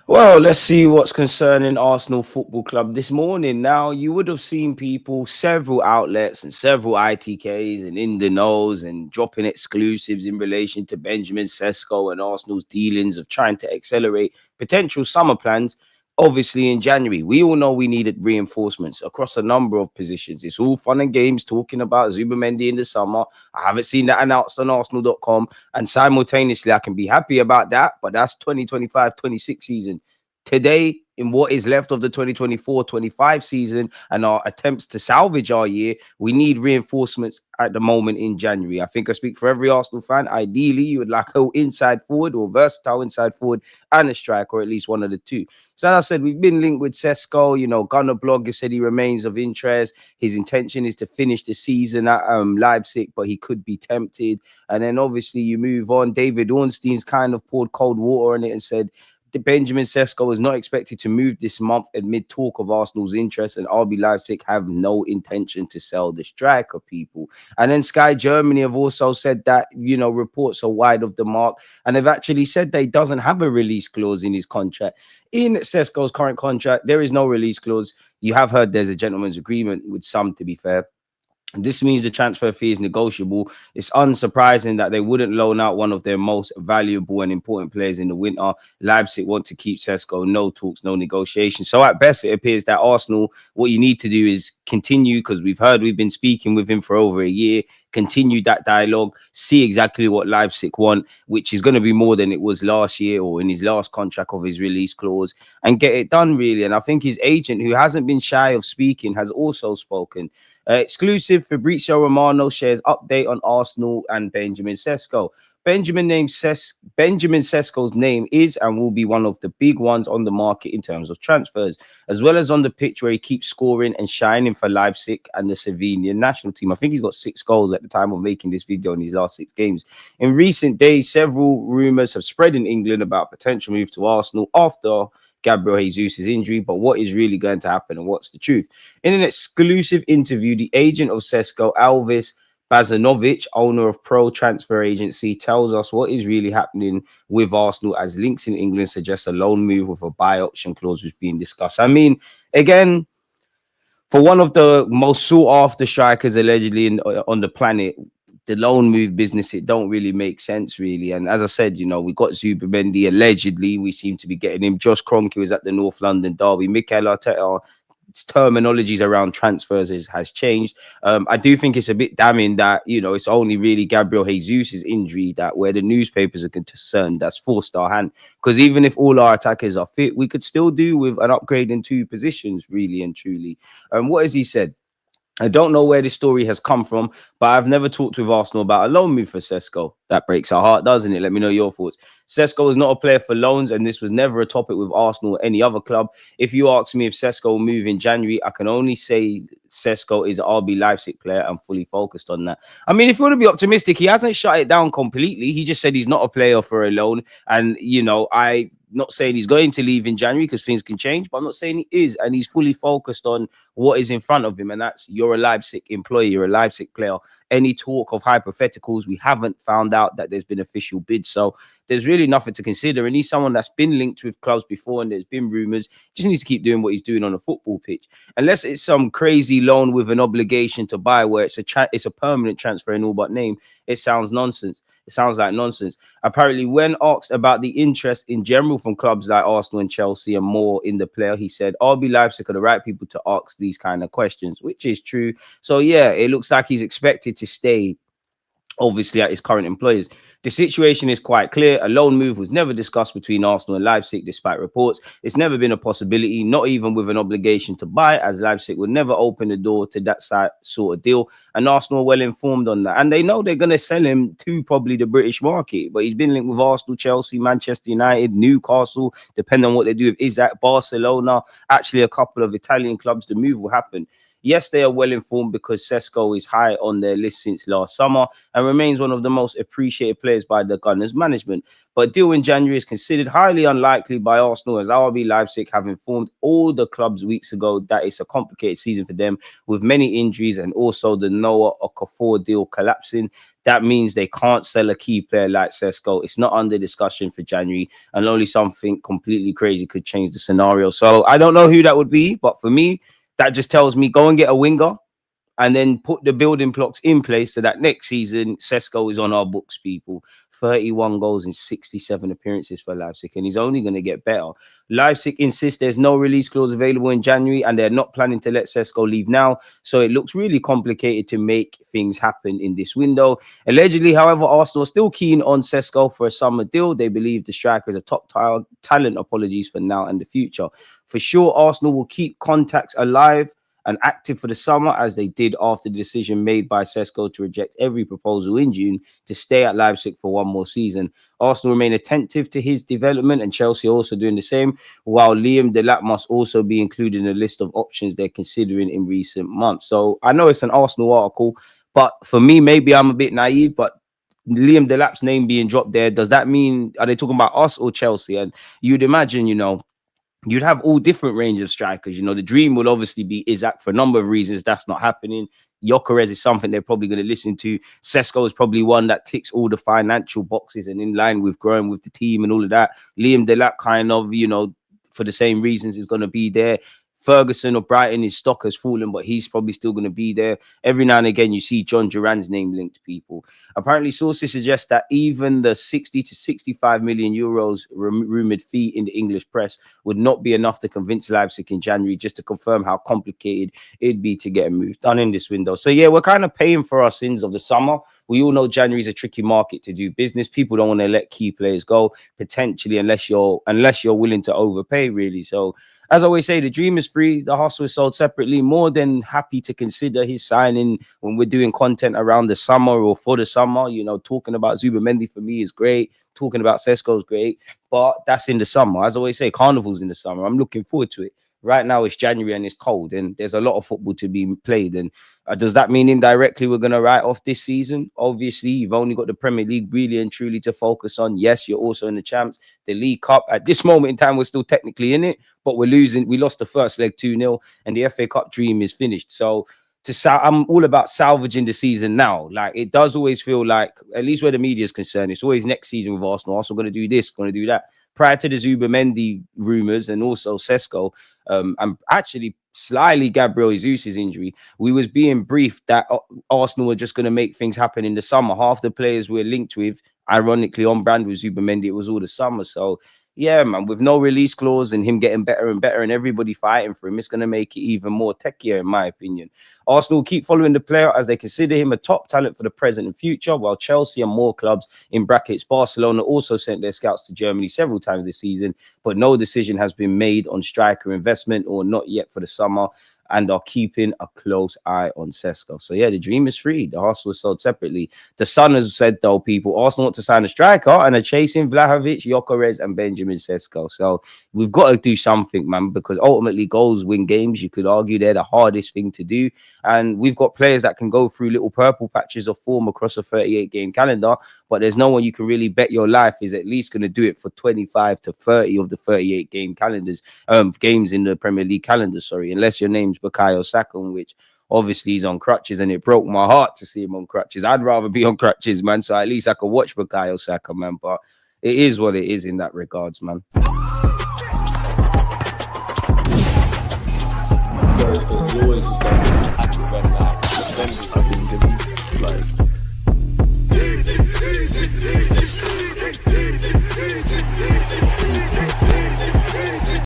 Well, let's see what's concerning Arsenal Football Club this morning. Now, you would have seen people, several outlets and several ITKs and in the knows and dropping exclusives in relation to Benjamin Sesko and Arsenal's dealings of trying to accelerate potential summer plans. Obviously, in January, we all know we needed reinforcements across a number of positions. It's all fun and games talking about Zubimendi in the summer. I haven't seen that announced on Arsenal.com. And simultaneously, I can be happy about that, but that's 2025-26 season. Today, in what is left of the 2024-25 season and our attempts to salvage our year, we need reinforcements at the moment in January. I think I speak for every Arsenal fan. Ideally, you would like an inside forward or versatile inside forward and a striker, or at least one of the two. So as I said, we've been linked with Sesko. Gunner Blogger said he remains of interest. His intention is to finish the season at Leipzig, but he could be tempted. And then obviously you move on. David Ornstein's kind of poured cold water on it and said Benjamin Sesko is not expected to move this month amid talk of Arsenal's interest, and RB Leipzig have no intention to sell the striker, people. And then Sky Germany have also said that, reports are wide of the mark, and they've actually said they doesn't have a release clause in his contract. In Sesko's current contract, there is no release clause. You have heard there's a gentleman's agreement with some, to be fair. This means the transfer fee is negotiable. It's unsurprising that they wouldn't loan out one of their most valuable and important players in the winter. Leipzig want to keep Sesko. No talks, no negotiation. So at best, it appears that Arsenal, what you need to do is continue, because we've been speaking with him for over a year, continue that dialogue, see exactly what Leipzig want, which is going to be more than it was last year or in his last contract of his release clause, and get it done, really. And I think his agent, who hasn't been shy of speaking, has also spoken. Exclusive, Fabrizio Romano shares update on Arsenal and Benjamin Sesko. Benjamin Sesko's name is and will be one of the big ones on the market in terms of transfers, as well as on the pitch where he keeps scoring and shining for Leipzig and the Slovenian national team. I think he's got 6 goals at the time of making this video in his last 6 games. In recent days, several rumours have spread in England about potential move to Arsenal after Gabriel Jesus' injury, but what is really going to happen and what's the truth? In an exclusive interview, the agent of Sesko, Alvis Bazanovic, owner of Pro Transfer Agency, tells us what is really happening with Arsenal, as links in England suggest a loan move with a buy option clause was being discussed. I mean, again, for one of the most sought after strikers allegedly on the planet, the loan move business, it don't really make sense, really. And as I said, we got Zubimendi, allegedly. We seem to be getting him. Josh Kroenke was at the North London derby. Mikel Arteta, terminologies around transfers has changed. I do think it's a bit damning that, it's only really Gabriel Jesus' injury that where the newspapers are concerned, that's forced our hand. Because even if all our attackers are fit, we could still do with an upgrade in 2 positions, really and truly. What has he said? I don't know where this story has come from, but I've never talked with Arsenal about a loan move for Sesko. That breaks our heart, doesn't it? Let me know your thoughts. Sesko is not a player for loans, and this was never a topic with Arsenal or any other club. If you ask me if Sesko will move in January, I can only say Sesko is an RB Leipzig player. I'm fully focused on that. I mean, if you want to be optimistic, he hasn't shut it down completely. He just said he's not a player for a loan. And, I'm not saying he's going to leave in January because things can change, but I'm not saying he is. And he's fully focused on what is in front of him. And that's, you're a Leipzig employee, you're a Leipzig player. Any talk of hypotheticals, we haven't found out that there's been official bids. So there's really nothing to consider. And he's someone that's been linked with clubs before and there's been rumors. Just needs to keep doing what he's doing on a football pitch. Unless it's some crazy loan with an obligation to buy where it's a permanent transfer in all but name, it sounds nonsense. It sounds like nonsense. Apparently, when asked about the interest in general from clubs like Arsenal and Chelsea and more in the player, he said, RB Leipzig are the right people to ask these kind of questions, which is true. So, yeah, it looks like he's expected to stay, obviously, at his current employers. The situation is quite clear. A loan move was never discussed between Arsenal and Leipzig, despite reports. It's never been a possibility, not even with an obligation to buy, as Leipzig would never open the door to that sort of deal. And Arsenal are well informed on that. And they know they're going to sell him to probably the British market. But he's been linked with Arsenal, Chelsea, Manchester United, Newcastle, depending on what they do. Is that Barcelona, actually a couple of Italian clubs, the move will happen. Yes, they are well informed because Sesko is high on their list since last summer and remains one of the most appreciated players by the Gunners management. But deal in January is considered highly unlikely by Arsenal, as RB Leipzig have informed all the clubs weeks ago that it's a complicated season for them with many injuries and also the Noah Okafor deal collapsing. That means they can't sell a key player like Sesko. It's not under discussion for January, and only something completely crazy could change the scenario. So I don't know who that would be, but for me, that just tells me go and get a winger and then put the building blocks in place so that next season Sesko is on our books, people. 31 goals in 67 appearances for Leipzig, and he's only going to get better. Leipzig insists there's no release clause available in January, and they're not planning to let Sesko leave now. So it looks really complicated to make things happen in this window. Allegedly, however, Arsenal are still keen on Sesko for a summer deal. They believe the striker is a top talent. Apologies for now and the future. For sure, Arsenal will keep contacts alive and active for the summer, as they did after the decision made by Sesko to reject every proposal in June to stay at Leipzig for one more season. Arsenal remain attentive to his development, and Chelsea also doing the same, while Liam Delap must also be included in a list of options they're considering in recent months. So I know it's an Arsenal article, but for me, maybe I'm a bit naive, but Liam Delap's name being dropped there, does that mean, are they talking about us or Chelsea? And you'd imagine, you'd have all different range of strikers. The dream would obviously be Isaac for a number of reasons. That's not happening. Gyökeres is something they're probably going to listen to. Sesko is probably one that ticks all the financial boxes and in line with growing with the team and all of that. Liam Delap kind of, for the same reasons is going to be there. Ferguson of Brighton, his stock has fallen, but he's probably still going to be there. Every now and again, you see John Duran's name linked to people. Apparently, sources suggest that even the 60 to 65 million euros rumored fee in the English press would not be enough to convince Leipzig in January, just to confirm how complicated it'd be to get a move done in this window. So yeah, we're kind of paying for our sins of the summer. We all know January is a tricky market to do business. People don't want to let key players go, potentially, unless you're willing to overpay, really. So as I always say, the dream is free. The hustle is sold separately. More than happy to consider his signing when we're doing content around the summer or for the summer. Talking about Zubimendi for me is great. Talking about Sesko is great. But that's in the summer. As I always say, Carnival's in the summer. I'm looking forward to it. Right now, it's January and it's cold and there's a lot of football to be played. And does that mean indirectly we're going to write off this season? Obviously, you've only got the Premier League really and truly to focus on. Yes, you're also in the Champs. The League Cup, at this moment in time, we're still technically in it, but we're losing. We lost the first leg 2-0 and the FA Cup dream is finished. So I'm all about salvaging the season now. Like, it does always feel like, at least where the media is concerned, it's always next season with Arsenal. Arsenal going to do this, going to do that. Prior to the Zubimendi rumours and also Sesko, and actually slyly Gabriel Jesus' injury, we was being briefed that Arsenal were just going to make things happen in the summer. Half the players we're linked with, ironically on brand with Zubimendi, it was all the summer. So yeah, man, with no release clause and him getting better and better and everybody fighting for him, it's going to make it even more techier, in my opinion. Arsenal keep following the player as they consider him a top talent for the present and future, while Chelsea and more clubs, in brackets Barcelona, also sent their scouts to Germany several times this season, but no decision has been made on striker investment or not yet for the summer, and are keeping a close eye on Sesko. So yeah, the dream is free. The Arsenal is sold separately. The Sun has said, though, people, Arsenal want to sign a striker and are chasing Vlahovic, Gyökeres and Benjamin Sesko. So we've got to do something, man, because ultimately goals win games. You could argue they're the hardest thing to do. And we've got players that can go through little purple patches of form across a 38-game calendar, but there's no one you can really bet your life is at least going to do it for 25 to 30 of the 38-game calendars, games in the Premier League calendar, unless your name's Bukayo Saka, which obviously he's on crutches, and it broke my heart to see him on crutches. I'd rather be on crutches, man, so at least I could watch Bukayo Saka, man, but it is what it is in that regards, man. Like